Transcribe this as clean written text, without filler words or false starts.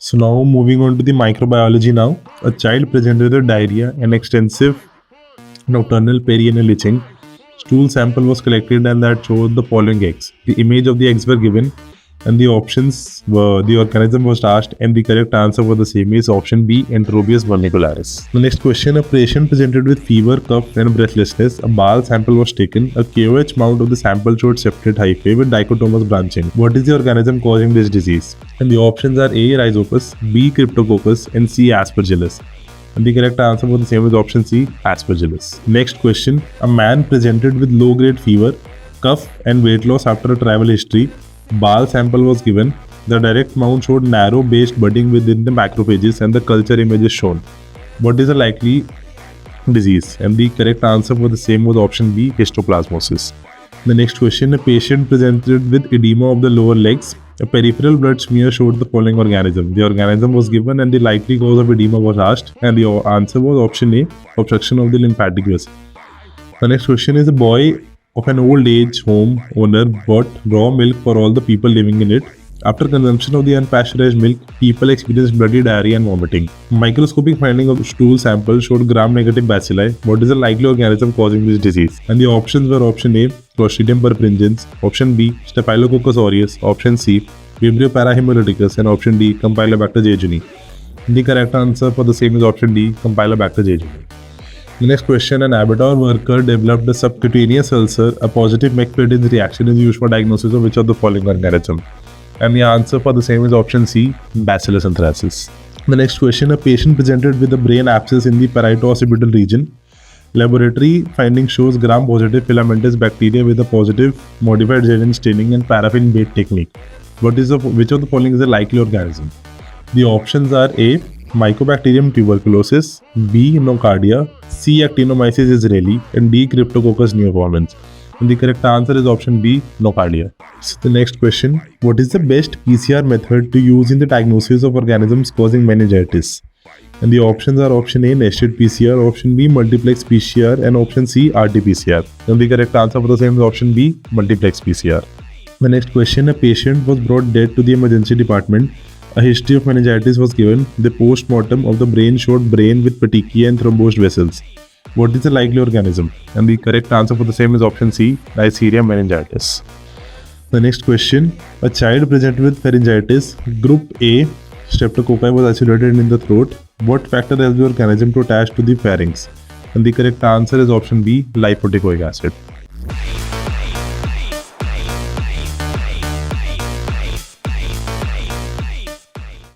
So now moving on to the microbiology now. A child presented with diarrhea and extensive nocturnal perianal itching. Stool sample was collected and that showed the following eggs. The image of the eggs were given and the options were the organism was asked and the correct answer for the same is option B, Enterobius vernicularis. The next question, a patient presented with fever, cough and breathlessness. A bowel sample was taken. A KOH mount of the sample showed septate hyphae with dichotomous branching. What is the organism causing this disease? And the options are A, Rhizopus, B, Cryptococcus and C, Aspergillus. And the correct answer for the same is option C, Aspergillus. Next question, a man presented with low-grade fever, cough and weight loss after a travel history. Bowel sample was given. The direct mount showed narrow-based budding within the macrophages and the culture image is shown. What is the likely disease? And the correct answer for the same was option B, histoplasmosis. The next question, a patient presented with edema of the lower legs. A peripheral blood smear showed the following organism. The organism was given and the likely cause of edema was asked and the answer was option A, obstruction of the lymphatic vessel. The next question is, a boy of an old age home owner bought raw milk for all the people living in it. After consumption of the unpasteurized milk, people experienced bloody diarrhea and vomiting. Microscopic finding of stool sample showed gram-negative bacilli. What is the likely organism causing this disease? And the options were option A, Clostridium perfringens, option B, Staphylococcus aureus, option C, Vibrio parahemolyticus, and option D, Campylobacter jejuni. The correct answer for the same is option D, Campylobacter jejuni. The next question, an abattoir worker developed a subcutaneous ulcer. A positive McFadden's reaction is used for diagnosis of which of the following organism? And the answer for the same is option C, Bacillus anthracis. The next question, a patient presented with a brain abscess in the parieto-occipital region. Laboratory finding shows gram-positive filamentous bacteria with a positive modified gene staining and paraffin bait technique. Which of the following is a likely organism? The options are A, Mycobacterium tuberculosis, B, Nocardia, C, Actinomyces israeli, and D, Cryptococcus neoformans. And the correct answer is option B, Nocardia. So the next question, what is the best PCR method to use in the diagnosis of organisms causing meningitis? And the options are option A, nested PCR, option B, multiplex PCR, and option C, RT-PCR. And the correct answer for the same is option B, multiplex PCR. The next question, a patient was brought dead to the emergency department. A history of meningitis was given. The post-mortem of the brain showed brain with petechiae and thrombosed vessels. What is the likely organism? And the correct answer for the same is option C, Neisseria meningitis. The next question, a child presented with pharyngitis, group A, streptococci was isolated in the throat. What factor helps the organism to attach to the pharynx? And the correct answer is option B, lipotecoic acid.